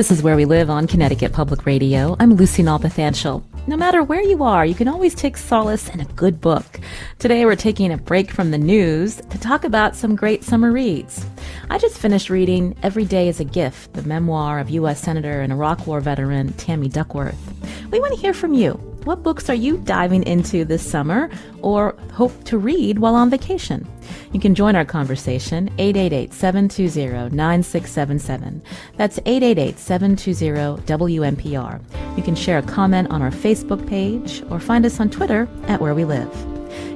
This is Where We Live on Connecticut Public Radio. I'm Lucy Nalpathanchel. No matter where you are, you can always take solace in a good book. Today we're taking a break from the news to talk about some great summer reads. I just finished reading Every Day is a Gift, the memoir of U.S. Senator and Iraq War veteran Tammy Duckworth. We want to hear from you. What books are you diving into this summer or hope to read while on vacation? You can join our conversation, 888-720-9677. That's 888-720-WNPR. You can share a comment on our Facebook page or find us on Twitter at Where We Live.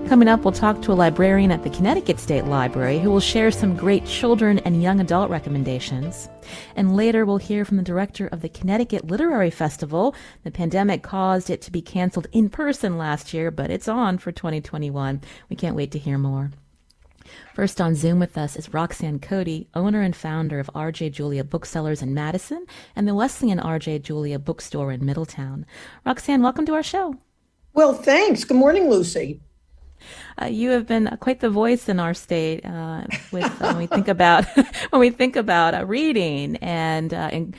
Coming up, we'll talk to a librarian at the Connecticut State Library who will share some great children and young adult recommendations. And later, we'll hear from the director of the Connecticut Literary Festival. The pandemic caused it to be canceled in person last year, but it's on for 2021. We can't wait to hear more. First on Zoom with us is Roxanne Coady, owner and founder of R.J. Julia Booksellers in Madison and the Wesleyan R.J. Julia Bookstore in Middletown. Roxanne, welcome to our show. Well, thanks. Good morning, Lucy. You have been quite the voice in our state when we think about reading and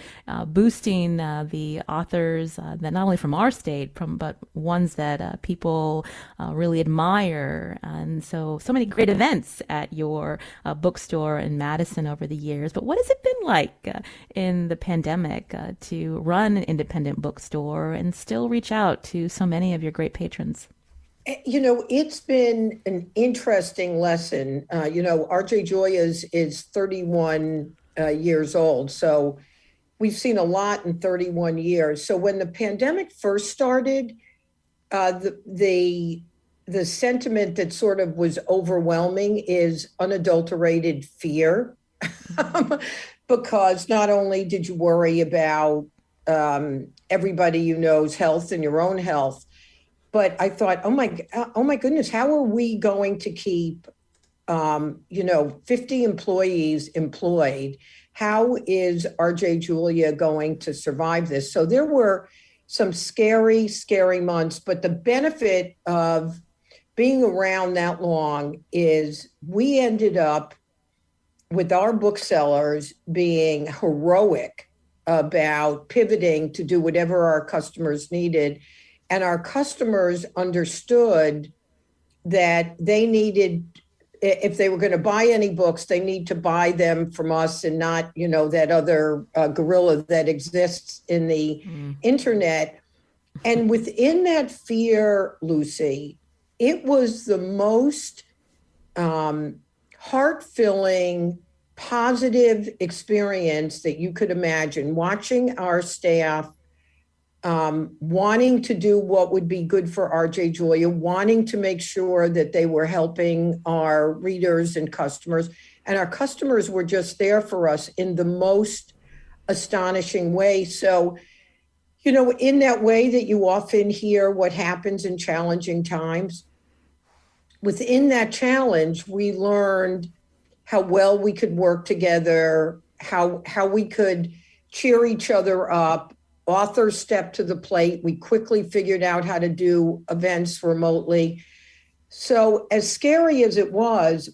boosting the authors that not only from our state, but ones that people really admire. And so many great events at your bookstore in Madison over the years. But what has it been like in the pandemic to run an independent bookstore and still reach out to so many of your great patrons? You know, it's been an interesting lesson. R.J. Julia's is 31 years old, so we've seen a lot in 31 years. So when the pandemic first started, the sentiment that sort of was overwhelming is unadulterated fear, because not only did you worry about everybody you know's health and your own health, but I thought, oh my goodness, how are we going to keep, 50 employees employed? How is R.J. Julia going to survive this? So there were some scary, scary months, but the benefit of being around that long is we ended up with our booksellers being heroic about pivoting to do whatever our customers needed. And our customers understood that they needed, if they were going to buy any books, they need to buy them from us and not, that other gorilla that exists in the internet. And within that fear, Lucy, it was the most heart-filling, positive experience that you could imagine, watching our staff wanting to do what would be good for R.J. Julia, wanting to make sure that they were helping our readers and customers. And our customers were just there for us in the most astonishing way. So, in that way that you often hear what happens in challenging times, within that challenge, we learned how well we could work together, how we could cheer each other up. Authors stepped to the plate. We quickly figured out how to do events remotely. So as scary as it was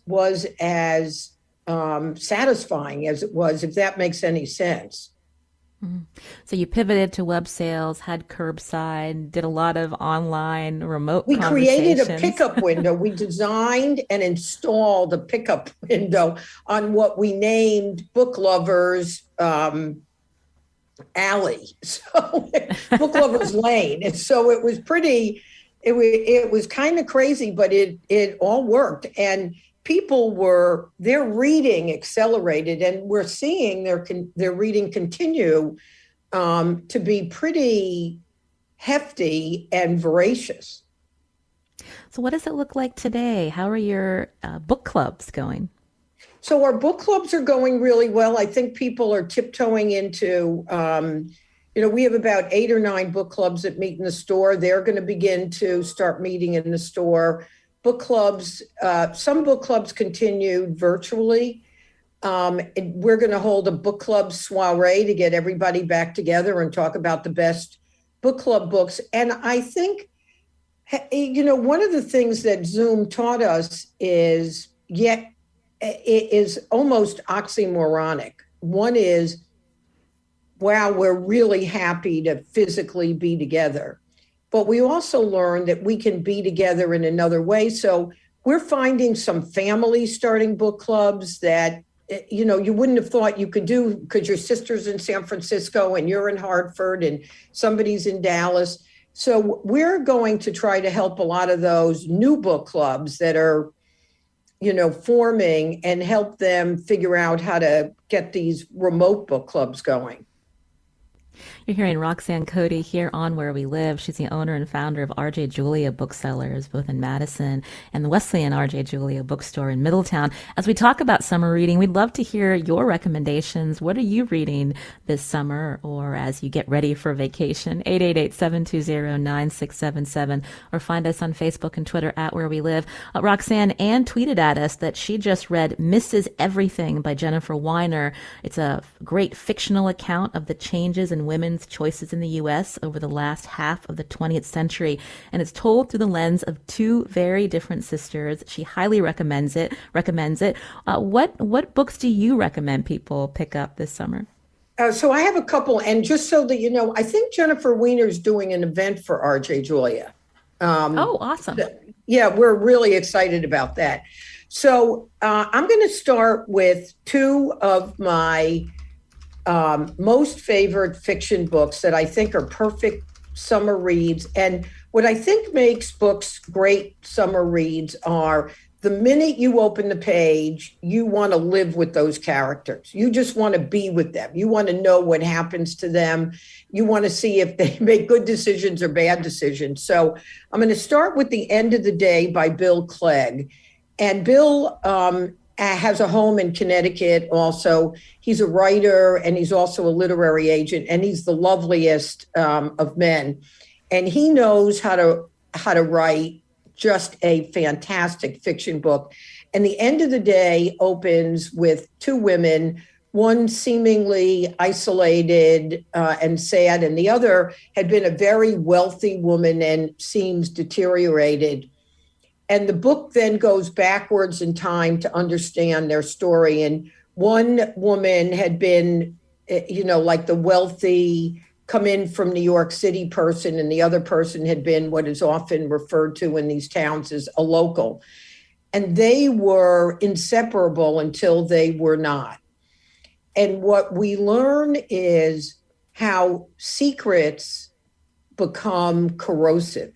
as satisfying as it was, if that makes any sense. Mm-hmm. So you pivoted to web sales, had curbside, did a lot of online remote We created a pickup window. We designed and installed a pickup window on what we named Book Lovers Alley, so Book Lovers Lane. And so it was it was kind of crazy, but it all worked. And their reading accelerated, and we're seeing their reading continue to be pretty hefty and voracious. So what does it look like today? How are your book clubs going? So our book clubs are going really well. I think people are tiptoeing into, we have about 8 or 9 book clubs that meet in the store. They're going to begin to start meeting in the store. Book clubs, some book clubs continued virtually. We're going to hold a book club soiree to get everybody back together and talk about the best book club books. And I think, one of the things that Zoom taught us is it is almost oxymoronic. One is wow, we're really happy to physically be together. But we also learned that we can be together in another way. So we're finding some families starting book clubs that, you wouldn't have thought you could do because your sister's in San Francisco and you're in Hartford and somebody's in Dallas. So we're going to try to help a lot of those new book clubs that are, forming and help them figure out how to get these remote book clubs going. You're hearing Roxanne Coady here on Where We Live. She's the owner and founder of R.J. Julia Booksellers, both in Madison and the Wesleyan R.J. Julia bookstore in Middletown. As we talk about summer reading, we'd love to hear your recommendations. What are you reading this summer or as you get ready for vacation? 888-720-9677 or find us on Facebook and Twitter at Where We Live. Roxanne Ann tweeted at us that she just read Mrs. Everything by Jennifer Weiner. It's a great fictional account of the changes in women's choices in the U.S. over the last half of the 20th century, and it's told through the lens of two very different sisters. She highly recommends it. What books do you recommend people pick up this summer? So I have a couple, and just so that you know, I think Jennifer Weiner's doing an event for R.J. Julia. Oh, awesome. Yeah, we're really excited about that. So I'm going to start with two of my most favorite fiction books that I think are perfect summer reads. And what I think makes books great summer reads are the minute you open the page, you want to live with those characters. You just want to be with them. You want to know what happens to them. You want to see if they make good decisions or bad decisions. So I'm going to start with The End of the Day by Bill Clegg. And Bill has a home in Connecticut also. He's a writer and he's also a literary agent, and he's the loveliest of men. And he knows how to write just a fantastic fiction book. And The End of the Day opens with two women, one seemingly isolated and sad, and the other had been a very wealthy woman and seems deteriorated. And the book then goes backwards in time to understand their story. And one woman had been, like the wealthy come in from New York City person, and the other person had been what is often referred to in these towns as a local. And they were inseparable until they were not. And what we learn is how secrets become corrosive.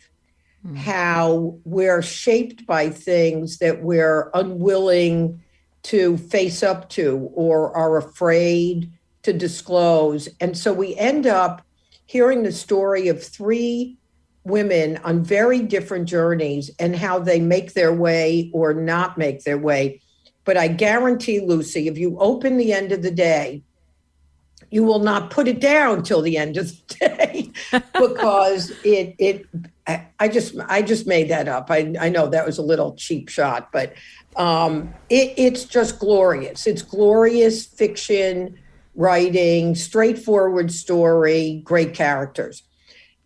How we're shaped by things that we're unwilling to face up to or are afraid to disclose. And so we end up hearing the story of three women on very different journeys and how they make their way or not make their way. But I guarantee, Lucy, if you open The End of the Day, you will not put it down till the end of the day because I just made that up. I know that was a little cheap shot, but it's just glorious. It's glorious fiction writing, straightforward story, great characters.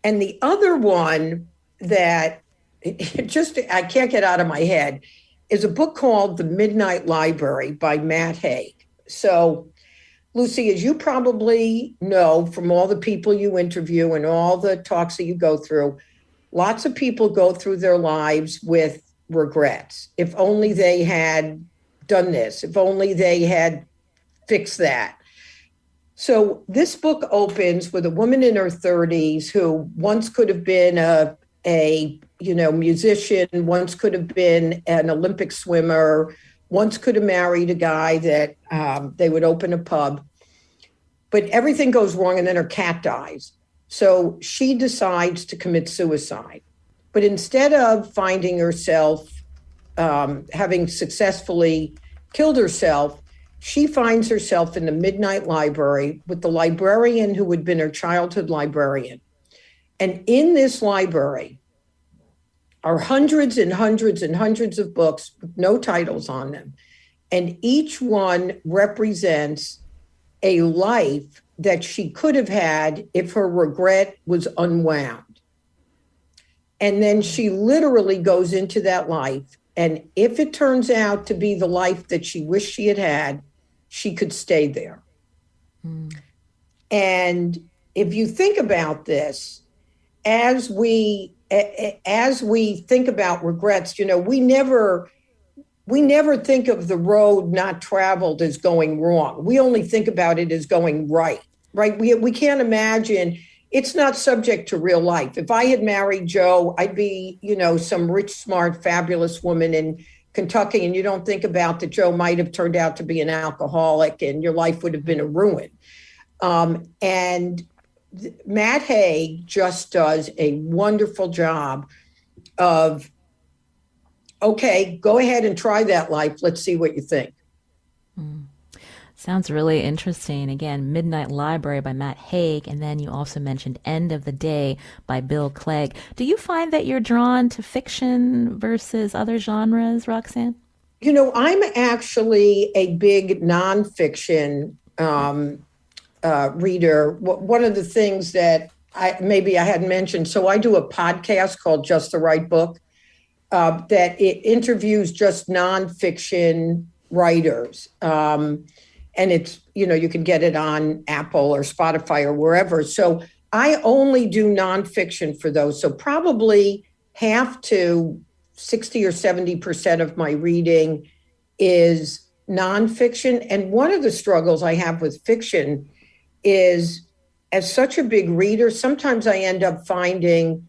And the other one that I can't get out of my head is a book called The Midnight Library by Matt Haig. So Lucy, as you probably know from all the people you interview and all the talks that you go through, lots of people go through their lives with regrets. If only they had done this, if only they had fixed that. So this book opens with a woman in her 30s who once could have been a musician, once could have been an Olympic swimmer, once could have married a guy that they would open a pub, but everything goes wrong and then her cat dies. So she decides to commit suicide. But instead of finding herself having successfully killed herself, she finds herself in the Midnight Library with the librarian who had been her childhood librarian. And in this library are hundreds and hundreds and hundreds of books with no titles on them. And each one represents a life that she could have had if her regret was unwound. And then she literally goes into that life. And if it turns out to be the life that she wished she had, she could stay there. And if you think about this, as we think about regrets, we never think of the road not traveled as going wrong. We only think about it as going right, right? We can't imagine, it's not subject to real life. If I had married Joe, I'd be, some rich, smart, fabulous woman in Kentucky, and you don't think about that Joe might have turned out to be an alcoholic and your life would have been a ruin. And Matt Haig just does a wonderful job of, okay, go ahead and try that life. Let's see what you think. Sounds really interesting. Again, Midnight Library by Matt Haig, and then you also mentioned End of the Day by Bill Clegg. Do you find that you're drawn to fiction versus other genres, Roxanne? I'm actually a big nonfiction reader. One of the things that I hadn't mentioned, so I do a podcast called Just the Right Book, that it interviews just nonfiction writers. And it's, you can get it on Apple or Spotify or wherever. So I only do nonfiction for those. So probably half to 60 or 70% of my reading is nonfiction. And one of the struggles I have with fiction is, as such a big reader, sometimes I end up finding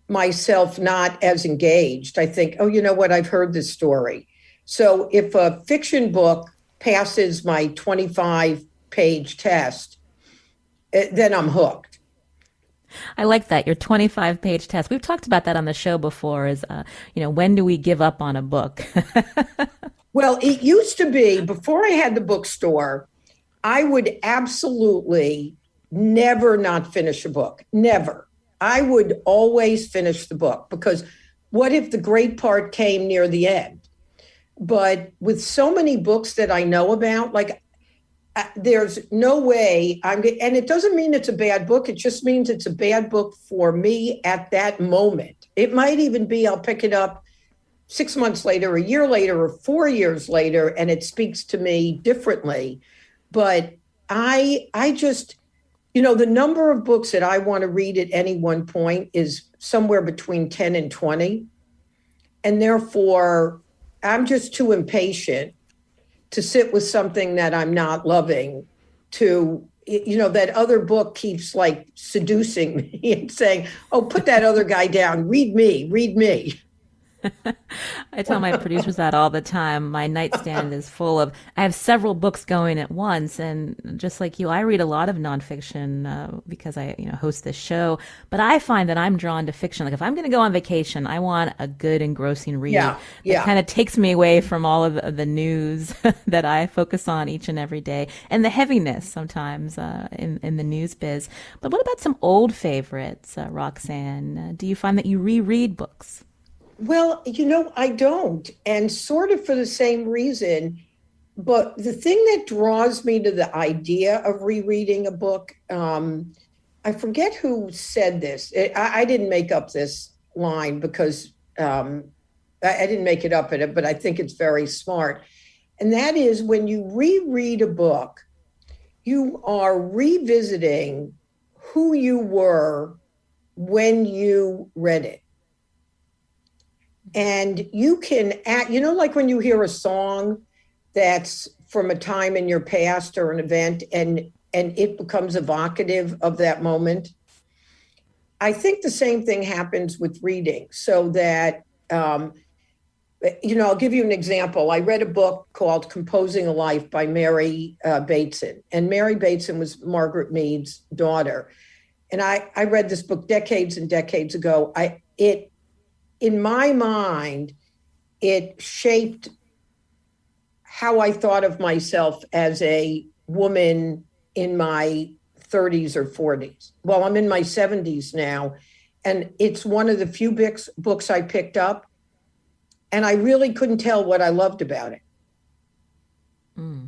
myself not as engaged. I think, oh, you know what? I've heard this story. So if a fiction book passes my 25-page test, then I'm hooked. I like that, your 25-page test. We've talked about that on the show before, is, when do we give up on a book? Well, it used to be, before I had the bookstore, I would absolutely never not finish a book. Never. I would always finish the book, because what if the great part came near the end? But with so many books that I know about, there's no way and it doesn't mean it's a bad book. It just means it's a bad book for me at that moment. It might even be I'll pick it up 6 months later, a year later, or 4 years later, and it speaks to me differently. But I just, the number of books that I want to read at any one point is somewhere between 10 and 20. And therefore, I'm just too impatient to sit with something that I'm not loving, to, that other book keeps seducing me and saying, oh, put that other guy down. Read me. I tell my producers that all the time. My nightstand is full of, I have several books going at once. And just like you, I read a lot of nonfiction because I host this show. But I find that I'm drawn to fiction. Like if I'm going to go on vacation, I want a good engrossing read. Yeah. It kind of takes me away from all of the news that I focus on each and every day, and the heaviness sometimes in the news biz. But what about some old favorites, Roxanne? Do you find that you reread books? Well, I don't, and sort of for the same reason. But the thing that draws me to the idea of rereading a book, I forget who said this. I didn't make up this line, because I didn't make it up, but I think it's very smart. And that is, when you reread a book, you are revisiting who you were when you read it. And you can act, like when you hear a song that's from a time in your past or an event, and it becomes evocative of that moment. I think the same thing happens with reading, so that, I'll give you an example. I read a book called Composing a Life by Mary Bateson. And Mary Bateson was Margaret Mead's daughter. And I read this book decades and decades ago. In my mind, it shaped how I thought of myself as a woman in my 30s or 40s. Well, I'm in my 70s now, and it's one of the few books I picked up, and I really couldn't tell what I loved about it,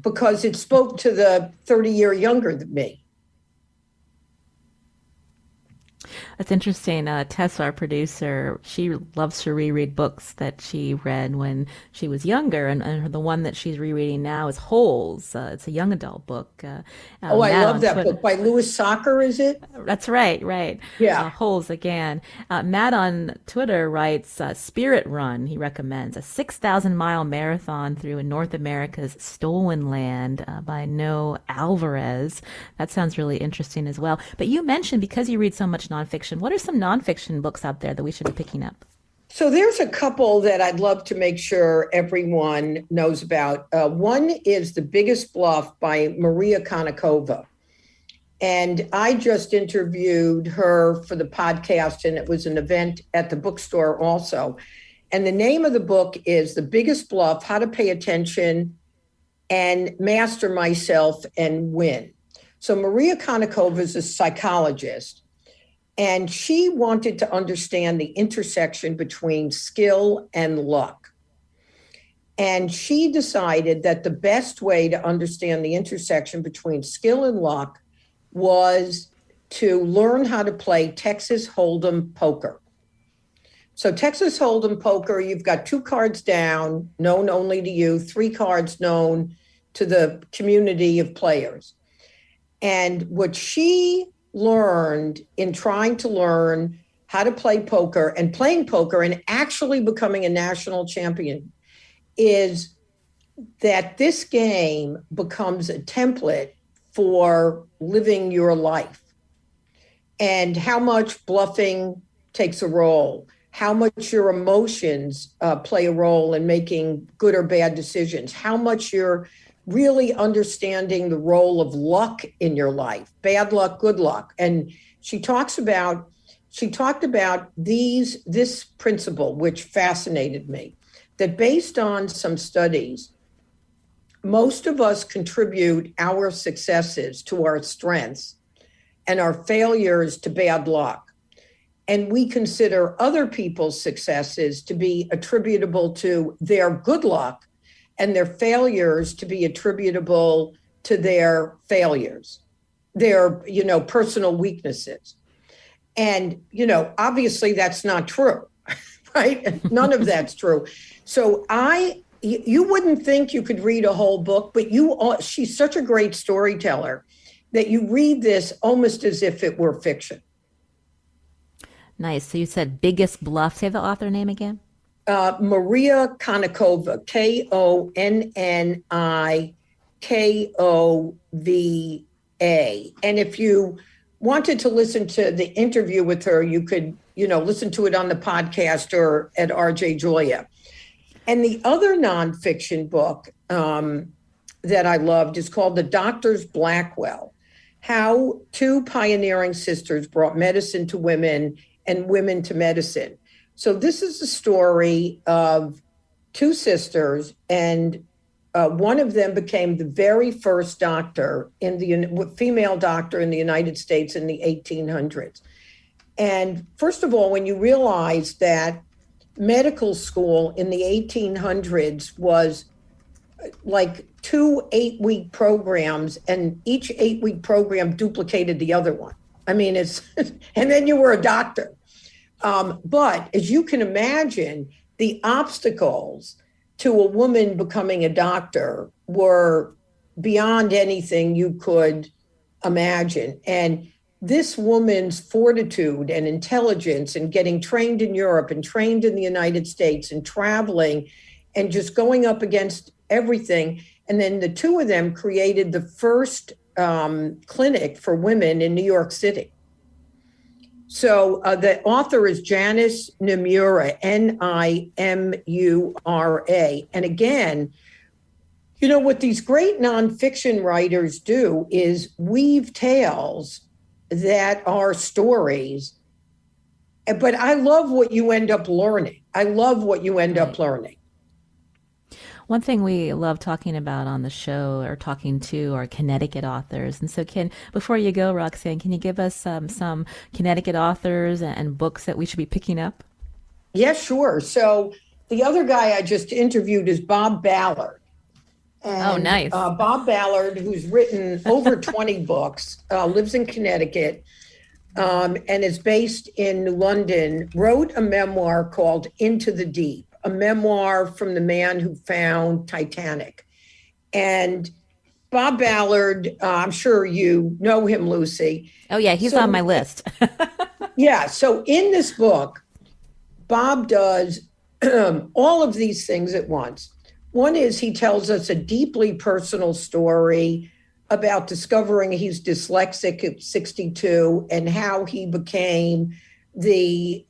because it spoke to the 30-year younger than me. That's interesting. Tess, our producer, she loves to reread books that she read when she was younger, and the one that she's rereading now is Holes. It's a young adult book. Oh, I Matt love on that Twitter. book by Louis Sachar, is it? That's right, right. Yeah. Holes again. Matt on Twitter writes Spirit Run, he recommends, a 6,000-mile marathon through North America's stolen land by No Alvarez. That sounds really interesting as well. But you mentioned, because you read so much nonfiction, what are some nonfiction books out there that we should be picking up? So there's a couple that I'd love to make sure everyone knows about. One is The Biggest Bluff by Maria Konnikova. And I just interviewed her for the podcast, and it was an event at the bookstore also. And the name of the book is The Biggest Bluff: How to Pay Attention and Master Myself and Win. So Maria Konnikova is a psychologist, and she wanted to understand the intersection between skill and luck. And she decided that the best way to understand the intersection between skill and luck was to learn how to play Texas Hold'em poker. So Texas Hold'em poker, you've got 2 cards down, known only to you, 3 cards known to the community of players. And what she learned in trying to learn how to play poker and playing poker and actually becoming a national champion is that this game becomes a template for living your life, and how much bluffing takes a role, how much your emotions play a role in making good or bad decisions, how much you're really understanding the role of luck in your life, bad luck, good luck. And she talked about this principle, which fascinated me, that based on some studies, most of us contribute our successes to our strengths and our failures to bad luck. And we consider other people's successes to be attributable to their good luck and their failures to be attributable to their failures, their, personal weaknesses. And, obviously that's not true, right? None of that's true. So you wouldn't think you could read a whole book, but she's such a great storyteller that you read this almost as if it were fiction. Nice. So you said Biggest Bluff. Say the author name again. Maria Konnikova, Konnikova. And if you wanted to listen to the interview with her, you could, listen to it on the podcast or at RJ Julia. And the other nonfiction book that I loved is called The Doctor's Blackwell: How 2 Pioneering Sisters Brought Medicine to Women and Women to Medicine. So this is a story of 2 sisters, and one of them became the very first doctor female doctor in the United States in the 1800s. And first of all, when you realize that medical school in the 1800s was like 2 8-week programs, and each 8-week program duplicated the other one. I mean, and then you were a doctor. But as you can imagine, the obstacles to a woman becoming a doctor were beyond anything you could imagine. And this woman's fortitude and intelligence and getting trained in Europe and trained in the United States and traveling and just going up against everything. And then the 2 of them created the first clinic for women in New York City. So the author is Janice Nimura, Nimura. And again, what these great nonfiction writers do is weave tales that are stories. But I love what you end up learning. One thing we love talking about on the show, or talking to, are Connecticut authors. And so before you go, Roxanne, can you give us some Connecticut authors and books that we should be picking up? Yeah, sure. So the other guy I just interviewed is Bob Ballard. And, nice. Bob Ballard, who's written over 20 books, lives in Connecticut. and is based in New London, wrote a memoir called Into the Deep, a memoir from the man who found Titanic. And Bob Ballard, I'm sure you know him, Lucy. Oh, yeah, he's on my list. Yeah. So in this book, Bob does all of these things at once. One is he tells us a deeply personal story about discovering he's dyslexic at 62 and how he became the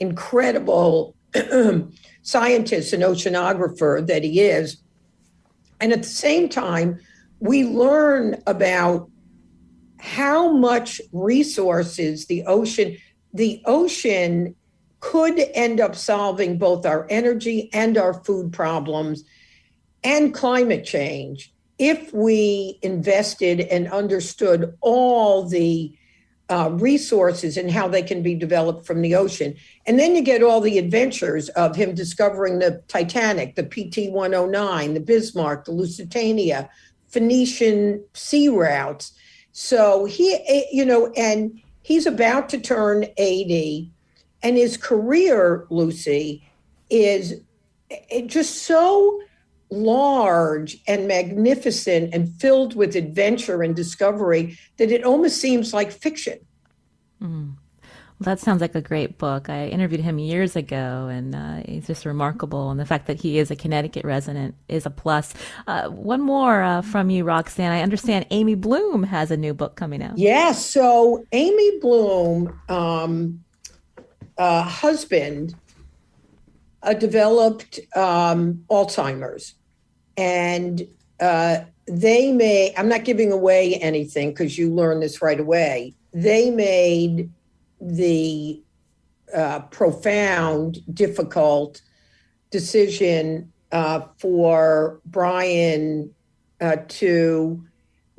incredible scientist and oceanographer that he is. And at the same time, we learn about how much resources the ocean could end up solving both our energy and our food problems and climate change if we invested and understood all the resources and how they can be developed from the ocean. And then you get all the adventures of him discovering the Titanic, the PT-109, the Bismarck, the Lusitania, Phoenician sea routes. So and he's about to turn 80, and his career, Lucy, is just so large and magnificent and filled with adventure and discovery that it almost seems like fiction. Well, that sounds like a great book. I interviewed him years ago, and he's just remarkable. And the fact that he is a Connecticut resident is a plus. One more from you, Roxanne. I understand Amy Bloom has a new book coming out. Yes. So Amy Bloom, husband, developed Alzheimer's. And I'm not giving away anything because you learn this right away. They made the profound, difficult decision for Brian to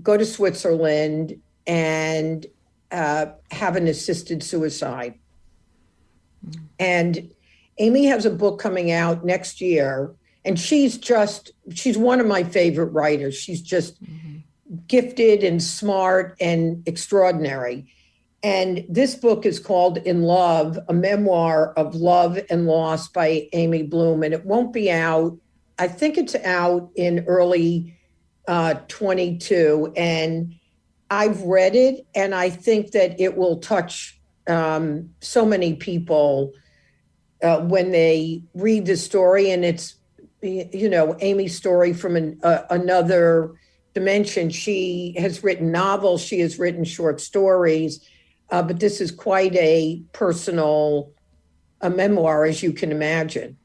go to Switzerland and have an assisted suicide. And Amy has a book coming out next year, and she's one of my favorite writers. She's just gifted and smart and extraordinary. And this book is called In Love, a memoir of love and loss by Amy Bloom. And it won't be out. I think it's out in early 22. And I've read it, and I think that it will touch so many people when they read the story. And it's, Amy's story from another dimension. She has written novels. She has written short stories. But this is quite a personal memoir, as you can imagine.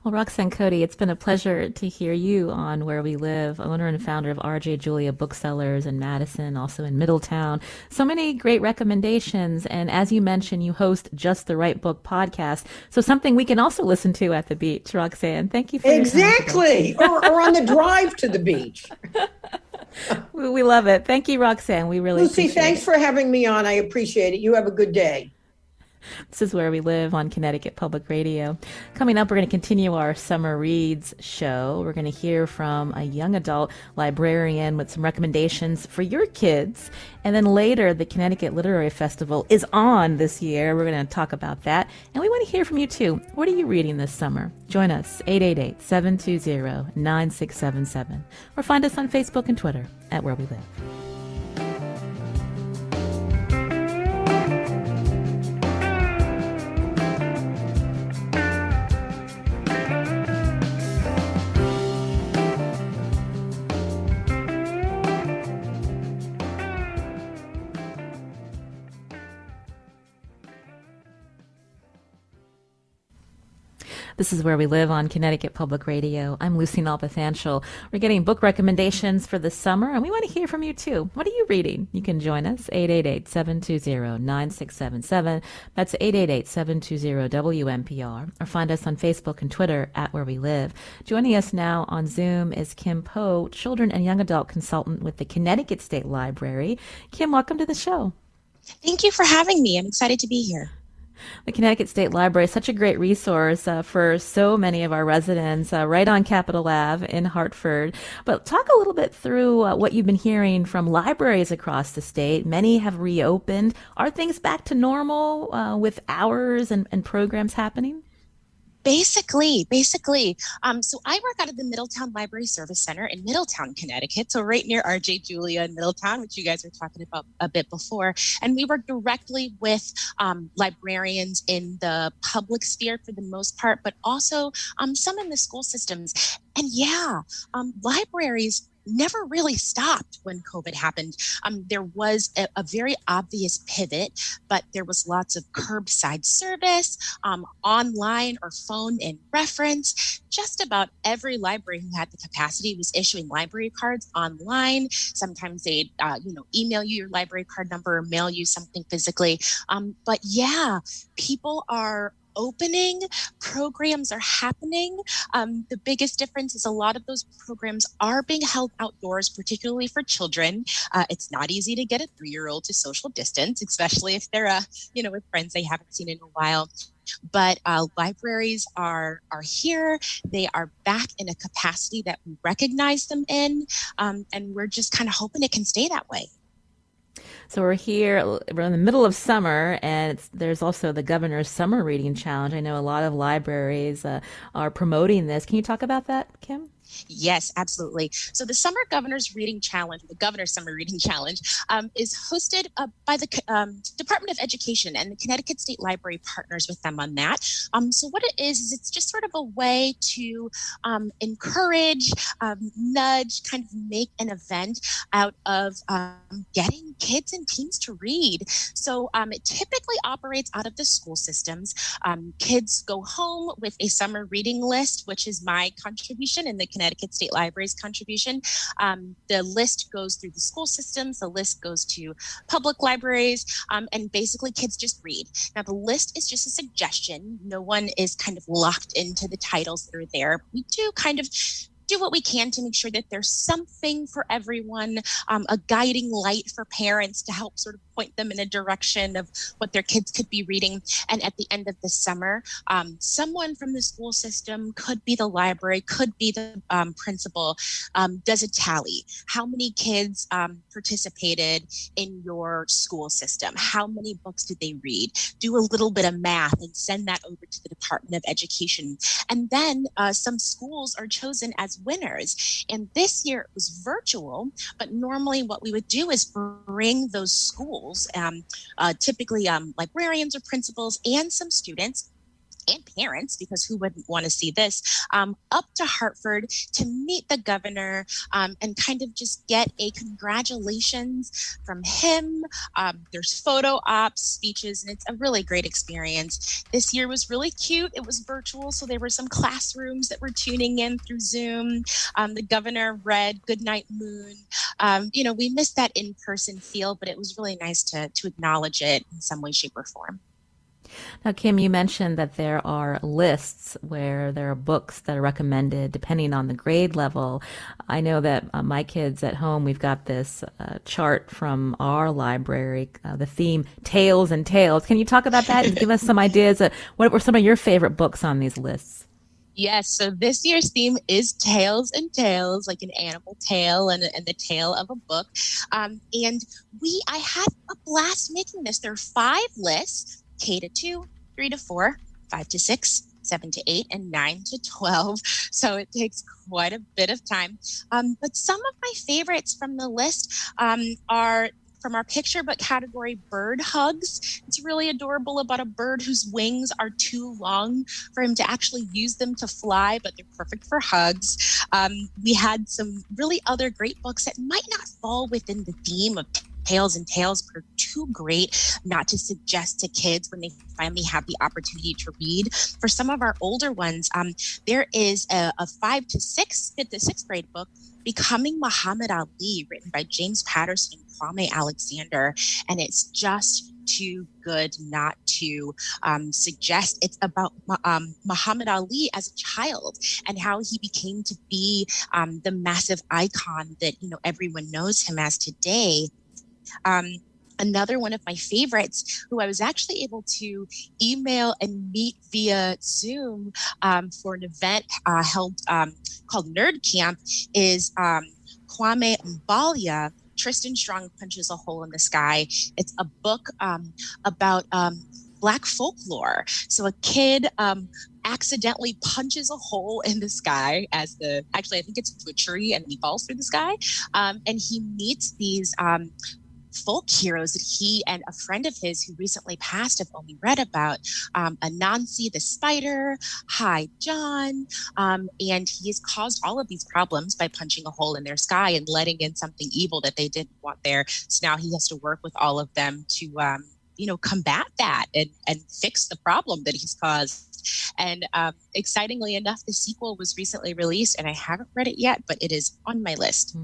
Well, Roxanne, Coady, it's been a pleasure to hear you on Where We Live, owner and founder of R.J. Julia Booksellers in Madison, also in Middletown. So many great recommendations. And as you mentioned, you host Just the Right Book podcast. So something we can also listen to at the beach, Roxanne. Thank you for Exactly. or on the drive to the beach. We love it. Thank you, Roxanne. We really Lucy, appreciate thanks for having me on. I appreciate it. You have a good day. This is Where We Live on Connecticut Public Radio. Coming up, we're going to continue our Summer Reads show. We're going to hear from a young adult librarian with some recommendations for your kids. And then later, the Connecticut Literary Festival is on this year. We're going to talk about that. And we want to hear from you, too. What are you reading this summer? Join us, 888-720-9677. Or find us on Facebook and Twitter at Where We Live. This is Where We Live on Connecticut Public Radio. I'm Lucy Nalpathanchel. We're getting book recommendations for the summer, and we want to hear from you, too. What are you reading? You can join us, 888-720-9677. That's 888-720-WNPR. Or find us on Facebook and Twitter at Where We Live. Joining us now on Zoom is Kim Powe, Children and Young Adult Consultant with the Connecticut State Library. Kim, welcome to the show. Thank you for having me. I'm excited to be here. The Connecticut State Library is such a great resource for so many of our residents right on Capitol Ave in Hartford. But talk a little bit through what you've been hearing from libraries across the state. Many have reopened. Are things back to normal with hours and programs happening? Basically. So I work out of the Middletown Library Service Center in Middletown, Connecticut. So right near RJ Julia in Middletown, which you guys were talking about a bit before. And we work directly with librarians in the public sphere for the most part, but also some in the school systems. And libraries never really stopped when COVID happened. There was a very obvious pivot, but there was lots of curbside service, online or phone in reference. Just about every library who had the capacity was issuing library cards online. Sometimes they'd, email you your library card number or mail you something physically. People are opening, programs are happening. The biggest difference is a lot of those programs are being held outdoors, particularly for children. It's not easy to get a 3-year-old to social distance, especially if they're, with friends they haven't seen in a while. But libraries are here. They are back in a capacity that we recognize them in, and we're just kind of hoping it can stay that way. So we're in the middle of summer, and there's also the Governor's Summer Reading Challenge. I know a lot of libraries are promoting this. Can you talk about that, Kim? Yes, absolutely. So the Governor's Summer Reading Challenge, is hosted by the Department of Education, and the Connecticut State Library partners with them on that. So what it is it's just sort of a way to encourage, nudge, kind of make an event out of getting kids and teens to read. So it typically operates out of the school systems. Kids go home with a summer reading list, which is my contribution and the Connecticut State Library's contribution. The list goes through the school systems. The list goes to public libraries, and basically kids just read. Now, the list is just a suggestion. No one is kind of locked into the titles that are there. We do kind of do what we can to make sure that there's something for everyone, a guiding light for parents to help sort of point them in a direction of what their kids could be reading. And at the end of the summer, someone from the school system, could be the library, could be the principal, does a tally. How many kids participated in your school system? How many books did they read? Do a little bit of math and send that over to the Department of Education. And then some schools are chosen as winners. And this year it was virtual, but normally what we would do is bring those schools, typically librarians or principals and some students and parents, because who wouldn't want to see this, up to Hartford to meet the governor and kind of just get a congratulations from him. There's photo ops, speeches, and it's a really great experience. This year was really cute. It was virtual, so there were some classrooms that were tuning in through Zoom. The governor read Goodnight Moon. We missed that in-person feel, but it was really nice to acknowledge it in some way, shape, or form. Now, Kim, you mentioned that there are lists where there are books that are recommended depending on the grade level. I know that my kids at home, we've got this chart from our library, the theme Tales and Tales. Can you talk about that and give us some ideas of what were some of your favorite books on these lists? Yes, so this year's theme is Tales and Tales, like an animal tale and the tale of a book. I had a blast making this. There are 5 lists. K to 2, 3 to 4, 5 to 6, 7 to 8, and 9 to 12. So it takes quite a bit of time. But some of my favorites from the list are from our picture book category, Bird Hugs. It's really adorable about a bird whose wings are too long for him to actually use them to fly, but they're perfect for hugs. We had some really other great books that might not fall within the theme of Tales and Tales, but are too great not to suggest to kids when they finally have the opportunity to read. For some of our older ones, there is a 5th to 6th grade book, Becoming Muhammad Ali, written by James Patterson and Kwame Alexander. And it's just too good not to suggest. It's about Muhammad Ali as a child and how he became to be the massive icon that everyone knows him as today. Another one of my favorites, who I was actually able to email and meet via Zoom for an event held called Nerd Camp, is Kwame Mbalia. Tristan Strong Punches a Hole in the Sky. It's a book about Black folklore. So a kid accidentally punches a hole in the sky actually, I think it's into a tree, and he falls through the sky. And he meets these folk heroes that he and a friend of his who recently passed have only read about, Anansi the spider, Hi John, and he has caused all of these problems by punching a hole in their sky and letting in something evil that they didn't want there. So now he has to work with all of them to combat that and fix the problem that he's caused. And excitingly enough, the sequel was recently released, and I haven't read it yet, but it is on my list.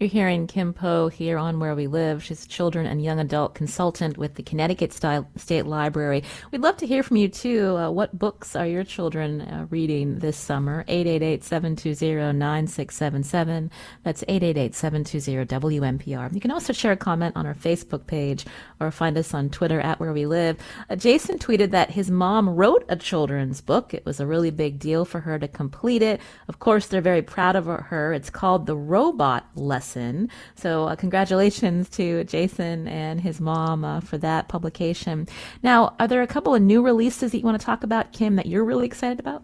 You're hearing Kim Powe here on Where We Live. She's a children and young adult consultant with the Connecticut State Library. We'd love to hear from you, too. What books are your children reading this summer? 888-720-9677. That's 888-720-WNPR. You can also share a comment on our Facebook page or find us on Twitter at Where We Live. Jason tweeted that his mom wrote a children's book. It was a really big deal for her to complete it. Of course, they're very proud of her. It's called The Robot Lesson. So congratulations to Jason and his mom for that publication. Now, are there a couple of new releases that you want to talk about, Kim, that you're really excited about?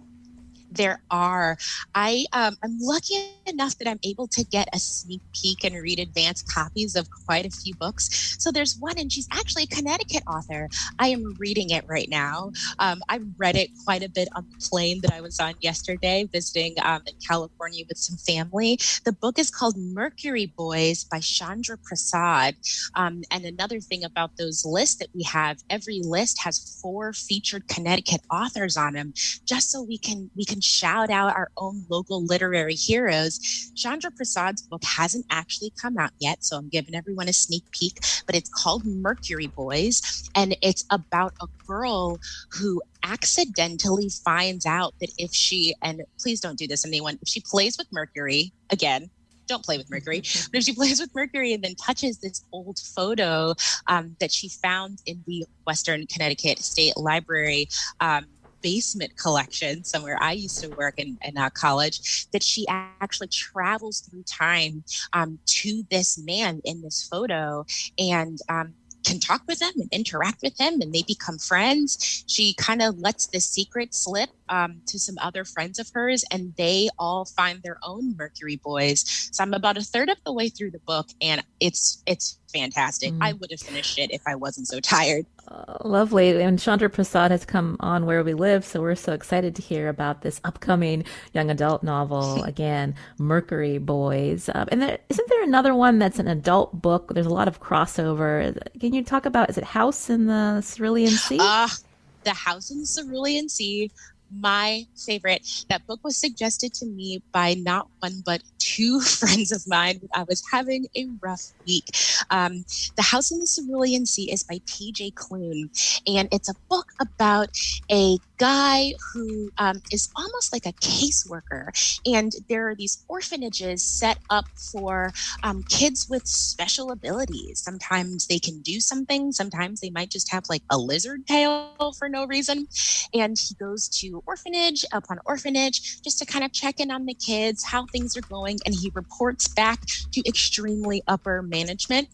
There are. I'm lucky enough that I'm able to get a sneak peek and read advanced copies of quite a few books. So there's one, and she's actually a Connecticut author. I am reading it right now. I read it quite a bit on the plane that I was on yesterday, visiting in California with some family. The book is called Mercury Boys by Chandra Prasad. And another thing about those lists that we have, every list has 4 featured Connecticut authors on them, just so we can shout out our own local literary heroes. Chandra Prasad's book hasn't actually come out yet, so I'm giving everyone a sneak peek, but it's called Mercury Boys, and it's about a girl who accidentally finds out that if she, and please don't do this, anyone, if she plays with Mercury, again, don't play with Mercury, but if she plays with Mercury and then touches this old photo that she found in the Western Connecticut State Library basement collection somewhere I used to work in college, that she actually travels through time to this man in this photo and can talk with him and interact with him, and they become friends. She kind of lets the secret slip to some other friends of hers, and they all find their own Mercury Boys. So I'm about a third of the way through the book, and it's fantastic. I would have finished it if I wasn't so tired. Lovely. And Chandra Prasad has come on Where We Live, so we're so excited to hear about this upcoming young adult novel, again, Mercury Boys. And isn't there another one that's an adult book? There's a lot of crossover. Can you talk about, is it House in the Cerulean Sea? The House in the Cerulean Sea. My favorite. That book was suggested to me by not one, but 2 friends of mine. I was having a rough week. The House in the Cerulean Sea is by T.J. Klune, and it's a book about a guy who is almost like a caseworker, and there are these orphanages set up for kids with special abilities. Sometimes they can do something, sometimes they might just have like a lizard tail for no reason, and he goes to orphanage upon orphanage just to kind of check in on the kids, how things are going, and he reports back to extremely upper management.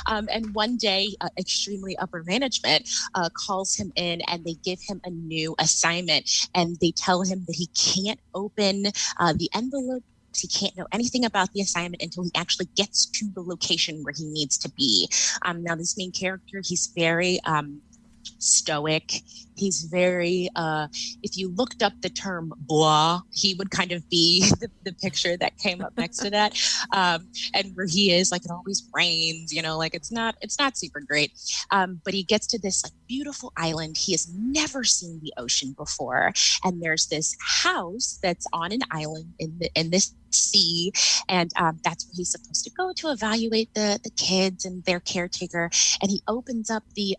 And one day, extremely upper management calls him in, and they give him a new assignment, and they tell him that he can't open the envelope. He can't know anything about the assignment until he actually gets to the location where he needs to be. Now, this main character, he's very stoic. He's very, if you looked up the term blah, he would kind of be the picture that came up next to that. And where he is, like, it always rains, like it's not super great. But he gets to this like beautiful island. He has never seen the ocean before. And there's this house that's on an island in this sea. And that's where he's supposed to go to evaluate the kids and their caretaker. And he opens up the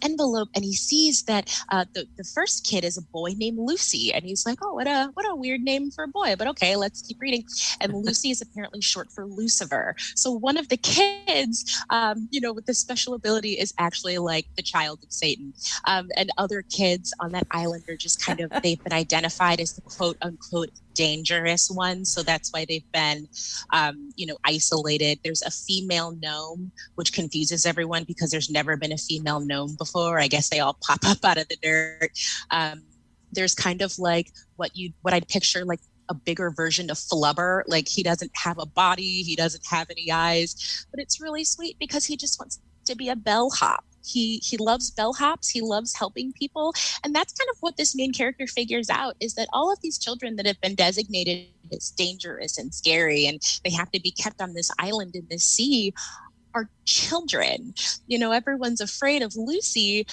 envelope and he sees that the first kid is a boy named Lucy. And he's like, oh, what a weird name for a boy. But okay, let's keep reading. And Lucy is apparently short for Lucifer. So one of the kids, with the special ability is actually like the child of Satan. And other kids on that island are just kind of, they've been identified as the quote unquote dangerous ones. So that's why they've been, isolated. There's a female gnome, which confuses everyone because there's never been a female gnome before. I guess they all pop up out of the dirt. There's kind of like what I'd picture like a bigger version of Flubber. Like he doesn't have a body, he doesn't have any eyes, but it's really sweet because he just wants to be a bellhop. He loves bellhops. He loves helping people. And that's kind of what this main character figures out, is that all of these children that have been designated as dangerous and scary, and they have to be kept on this island in this sea, are children. Everyone's afraid of Lucy,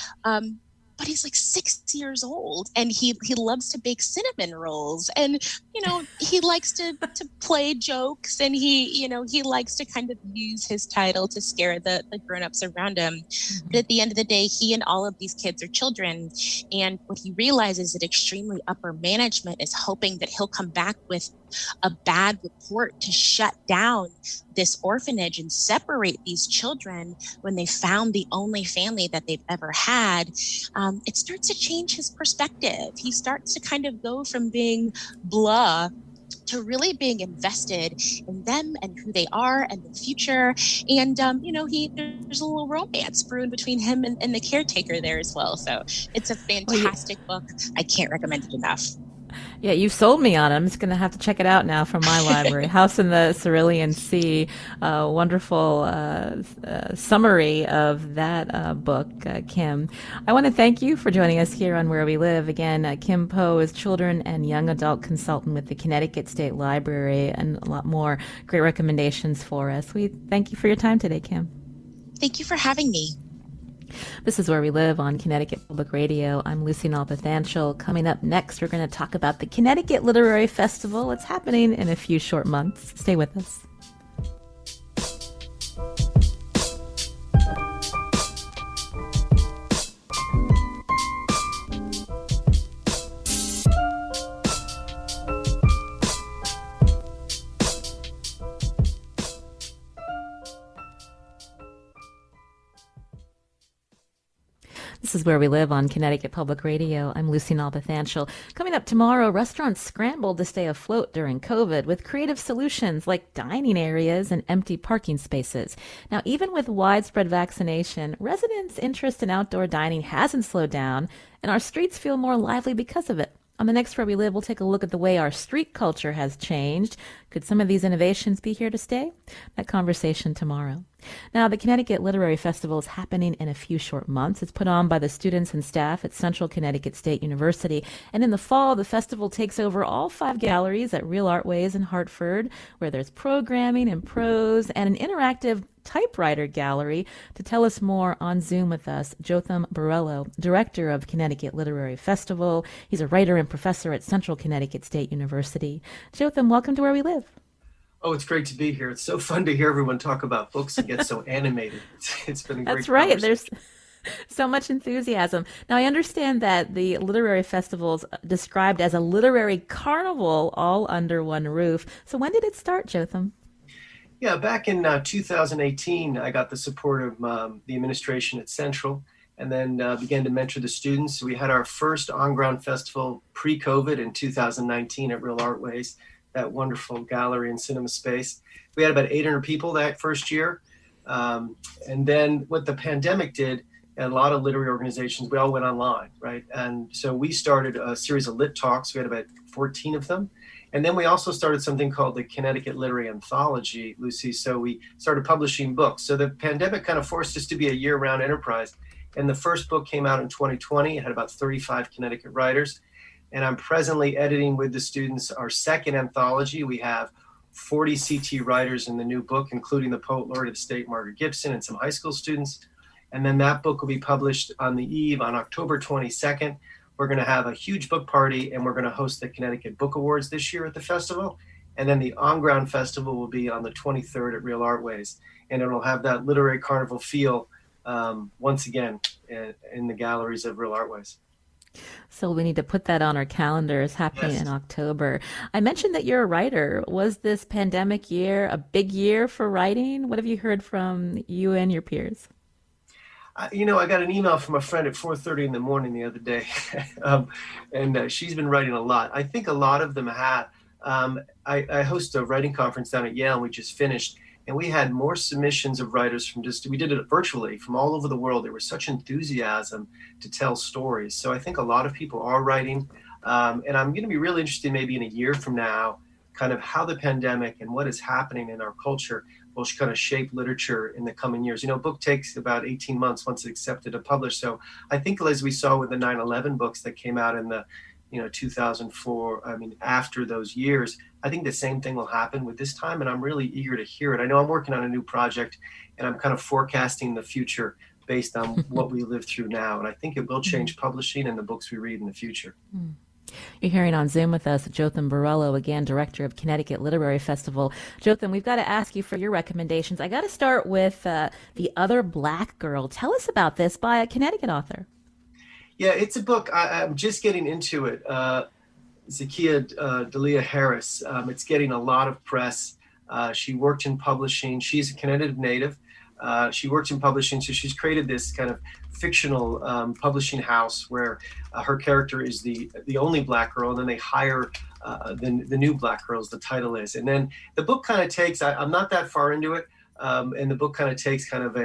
but he's like 6 years old and he loves to bake cinnamon rolls, and he likes to play jokes, and he likes to kind of use his title to scare the grown-ups around him. But at the end of the day, he and all of these kids are children, and what he realizes is that extremely upper management is hoping that he'll come back with a bad report to shut down this orphanage and separate these children when they found the only family that they've ever had. It starts to change his perspective. He starts to kind of go from being blah to really being invested in them and who they are and the future. And, there's a little romance brewing between him and the caretaker there as well. So it's a fantastic book. I can't recommend it enough. Yeah, you sold me on it. I'm just going to have to check it out now from my library. House in the Cerulean Sea. Wonderful summary of that book, Kim. I want to thank you for joining us here on Where We Live. Again, Kim Powe is children and young adult consultant with the Connecticut State Library, and a lot more great recommendations for us. We thank you for your time today, Kim. Thank you for having me. This is Where We Live on Connecticut Public Radio. I'm Lucy Nalpathanchel. Coming up next, we're going to talk about the Connecticut Literary Festival. It's happening in a few short months. Stay with us. This is Where We Live on Connecticut Public Radio. I'm Lucy Nalpathanchel. Coming up tomorrow, restaurants scrambled to stay afloat during COVID with creative solutions like dining areas and empty parking spaces. Now, even with widespread vaccination, residents' interest in outdoor dining hasn't slowed down, and our streets feel more lively because of it. On the next Where We Live, we'll take a look at the way our street culture has changed. Could some of these innovations be here to stay? That conversation tomorrow. Now, the Connecticut Literary Festival is happening in a few short months. It's put on by the students and staff at Central Connecticut State University. And in the fall, the festival takes over all 5 galleries at Real Artways in Hartford, where there's programming and prose and an interactive typewriter gallery. To tell us more on Zoom with us, Jotham Burrello, director of Connecticut Literary Festival. He's a writer and professor at Central Connecticut State University. Jotham, welcome to Where We Live. Oh, it's great to be here. It's so fun to hear everyone talk about books and get so animated. It's been a great That's right. There's so much enthusiasm. Now, I understand that the literary festival is described as a literary carnival all under one roof. So when did it start, Jotham? Yeah, back in 2018, I got the support of the administration at Central, and then began to mentor the students. We had our first on-ground festival pre-COVID in 2019 at Real Artways, that wonderful gallery and cinema space. We had about 800 people that first year. And then what the pandemic did, and a lot of literary organizations, we all went online, right? And so we started a series of lit talks. We had about 14 of them. And then we also started something called the Connecticut Literary Anthology, Lucy. So we started publishing books. So the pandemic kind of forced us to be a year-round enterprise. And the first book came out in 2020. It had about 35 Connecticut writers. And I'm presently editing with the students our second anthology. We have 40 CT writers in the new book, including the Poet Laureate of the State, Margaret Gibson, and some high school students. And then that book will be published on the eve on October 22nd. We're going to have a huge book party, and we're going to host the Connecticut Book Awards this year at the festival. And then the On-Ground Festival will be on the 23rd at Real Artways. And it'll have that literary carnival feel once again in the galleries of Real Artways. So we need to put that on our calendars, happening in October. I mentioned that you're a writer. Was this pandemic year a big year for writing? What have you heard from you and your peers? I got an email from a friend at 4:30 in the morning the other day, and she's been writing a lot. I think a lot of them have. I host a writing conference down at Yale, and we just finished, and we had more submissions of writers we did it virtually from all over the world. There was such enthusiasm to tell stories. So I think a lot of people are writing, and I'm going to be really interested maybe in a year from now, kind of how the pandemic and what is happening in our culture will kind of shape literature in the coming years. A book takes about 18 months once it's accepted to publish. So I think as we saw with the 9/11 books that came out in the 2004, after those years, I think the same thing will happen with this time, and I'm really eager to hear it. I know I'm working on a new project, and I'm kind of forecasting the future based on what we live through now, and I think it will change publishing and the books we read in the future. You're hearing on Zoom with us Jotham Burrello, again, director of Connecticut Literary Festival. Jotham, we've got to ask you for your recommendations. I got to start with The Other Black Girl. Tell us about this by a Connecticut author. Yeah, it's a book. I'm just getting into it. Zakiya Delia Harris. It's getting a lot of press. She worked in publishing. She's a Connecticut native. She worked in publishing, so she's created this kind of fictional publishing house where her character is the only black girl, and then they hire the new black girls, the title is. And then the book kind of takes, I'm not that far into it, and the book kind of takes kind of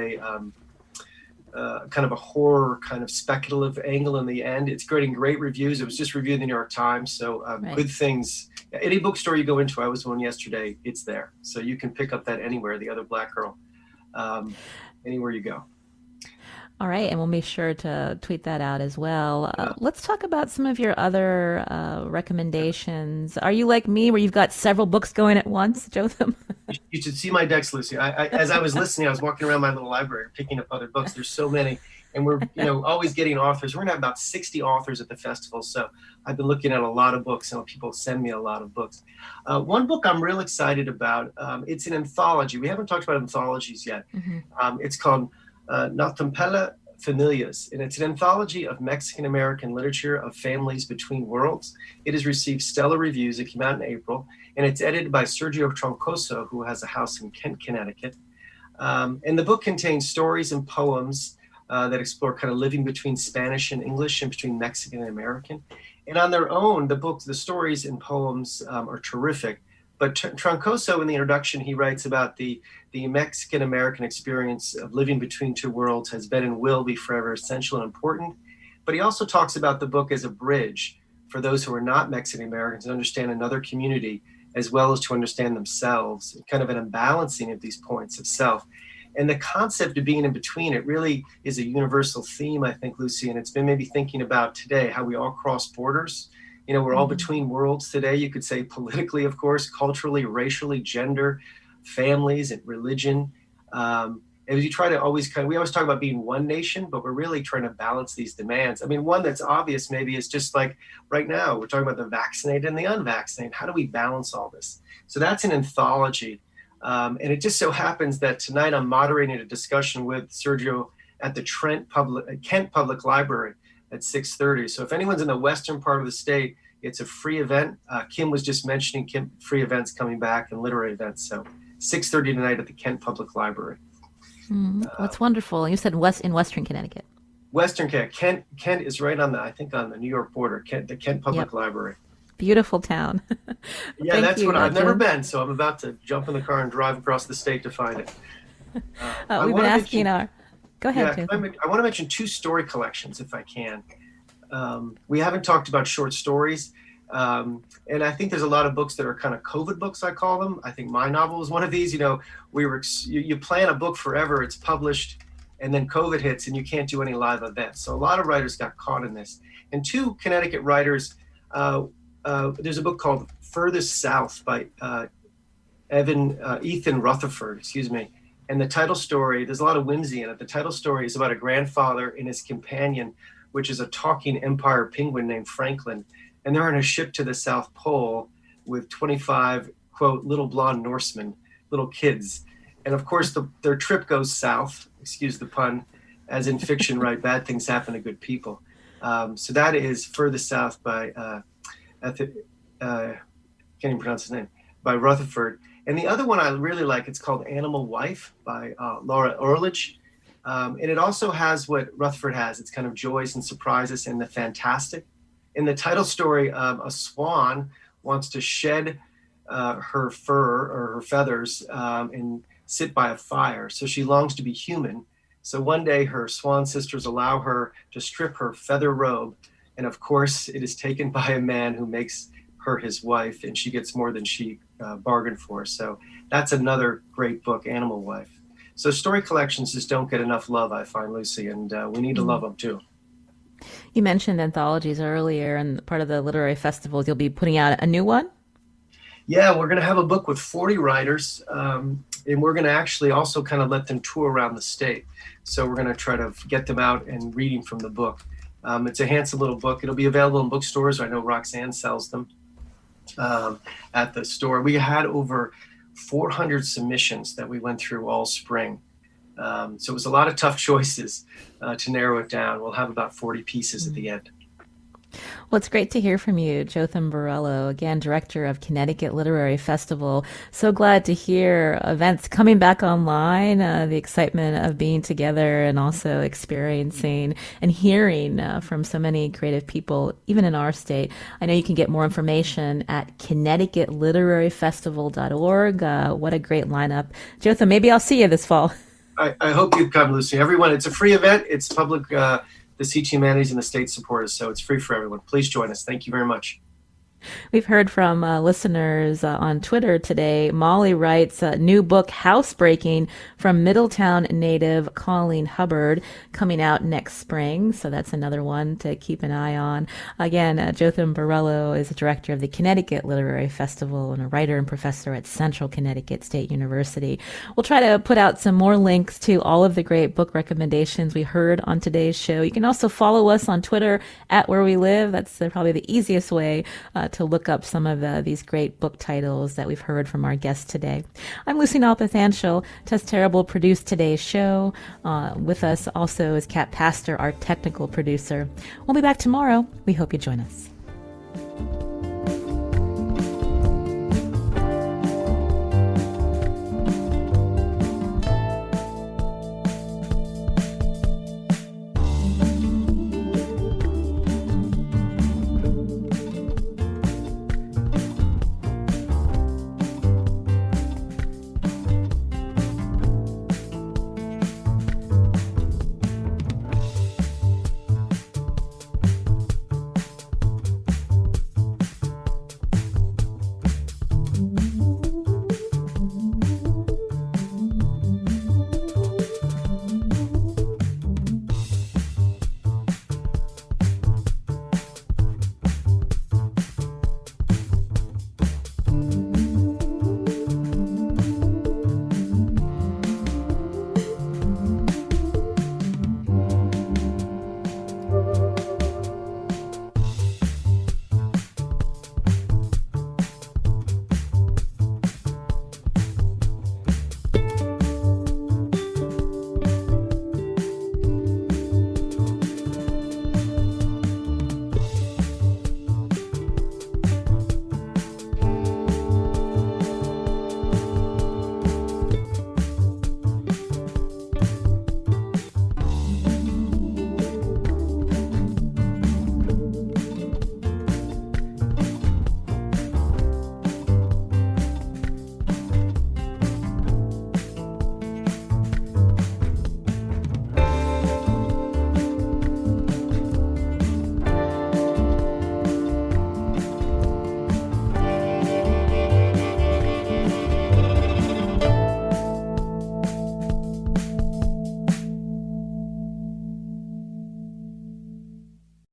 a horror, kind of speculative angle in the end. It's getting great reviews. It was just reviewed in the New York Times, so Right. Good things. Any bookstore you go into, I was one yesterday, it's there. So you can pick up that anywhere, The Other Black Girl, anywhere you go. All right, and we'll make sure to tweet that out as well. Let's talk about some of your other recommendations. Are you like me, where you've got several books going at once, Jotham? You should see my decks, Lucy. As I was listening, I was walking around my little library, picking up other books. There's so many, and we're always getting authors. We're gonna have about 60 authors at the festival, so I've been looking at a lot of books, and people send me a lot of books. One book I'm real excited about. It's an anthology. We haven't talked about anthologies yet. It's called Notampela Familias, and it's an anthology of Mexican-American literature of families between worlds. It has received stellar reviews. It came out in April, and it's edited by Sergio Troncoso, who has a house in Kent, Connecticut. And the book contains stories and poems that explore kind of living between Spanish and English and between Mexican and American. And on their own, the stories and poems are terrific. But Troncoso, in the introduction, he writes about the Mexican-American experience of living between two worlds has been and will be forever essential and important. But he also talks about the book as a bridge for those who are not Mexican-Americans to understand another community, as well as to understand themselves, kind of an imbalancing of these points of self. And the concept of being in between, it really is a universal theme, I think, Lucy, and it's been maybe thinking about today, how we all cross borders. We're all between worlds today. You could say politically, of course, culturally, racially, gender, families, and religion. As you try to we always talk about being one nation, but we're really trying to balance these demands. One that's obvious maybe is just like right now, we're talking about the vaccinated and the unvaccinated. How do we balance all this? So that's an anthology. And it just so happens that tonight I'm moderating a discussion with Sergio at the Kent Public Library at 6:30. So if anyone's in the western part of the state, it's a free event. Kim was just mentioning free events coming back and literary events. So 6:30 tonight at the Kent Public Library. That's wonderful. You said in Western Connecticut. Western Connecticut. Kent is right on the New York border. The Kent Public Library. Beautiful town. Yeah, that's what I've never been. So I'm about to jump in the car and drive across the state to find it. We've been asking Go ahead, yeah, I want to mention two story collections, if I can. We haven't talked about short stories. And I think there's a lot of books that are kind of COVID books, I call them. I think my novel is one of these. You plan a book forever, it's published, and then COVID hits and you can't do any live events. So a lot of writers got caught in this. And two Connecticut writers, there's a book called Furthest South by Ethan Rutherford, And the title story, there's a lot of whimsy in it. The title story is about a grandfather and his companion, which is a talking empire penguin named Franklin. And they're on a ship to the South Pole with 25, quote, little blonde Norsemen, little kids. And of course, their trip goes south, excuse the pun, as in fiction, right? Bad things happen to good people. So that is Further South by, can't even pronounce his name, by Rutherford. And the other one I really like, it's called Animal Wife by Laura Orlich. And it also has what Rutherford has. It's kind of joys and surprises and the fantastic. In the title story, a swan wants to shed her fur or her feathers and sit by a fire. So she longs to be human. So one day her swan sisters allow her to strip her feather robe. And of course, it is taken by a man who makes her his wife, and she gets more than she bargained for. So that's another great book, Animal Wife. So story collections just don't get enough love, I find, Lucy, and we need to love them too. You mentioned anthologies earlier, and part of the literary festivals, you'll be putting out a new one? Yeah, we're going to have a book with 40 writers, and we're going to actually also kind of let them tour around the state. So we're going to try to get them out and reading from the book. It's a handsome little book. It'll be available in bookstores. I know Roxanne sells them at the store. We had over 400 submissions that we went through all spring. So it was a lot of tough choices to narrow it down. We'll have about 40 pieces at the end. Well, it's great to hear from you, Jotham Burrello, again, director of Connecticut Literary Festival. So glad to hear events coming back online, the excitement of being together and also experiencing and hearing from so many creative people, even in our state. I know you can get more information at connecticutliteraryfestival.org. What a great lineup. Jotham, maybe I'll see you this fall. I hope you come, Lucy. Everyone, it's a free event. It's public. The CT Humanities and the state support us, so it's free for everyone. Please join us. Thank you very much. We've heard from listeners on Twitter today. Molly writes, new book, Housebreaking, from Middletown native Colleen Hubbard, coming out next spring. So that's another one to keep an eye on. Again, Jotham Burrello is the director of the Connecticut Literary Festival and a writer and professor at Central Connecticut State University. We'll try to put out some more links to all of the great book recommendations we heard on today's show. You can also follow us on Twitter at Where We Live. That's probably the easiest way to look up some of these great book titles that we've heard from our guests today. I'm Lucy Nalpathanchel. Tess Terrible produced today's show. With us also is Kat Pastor, our technical producer. We'll be back tomorrow. We hope you join us.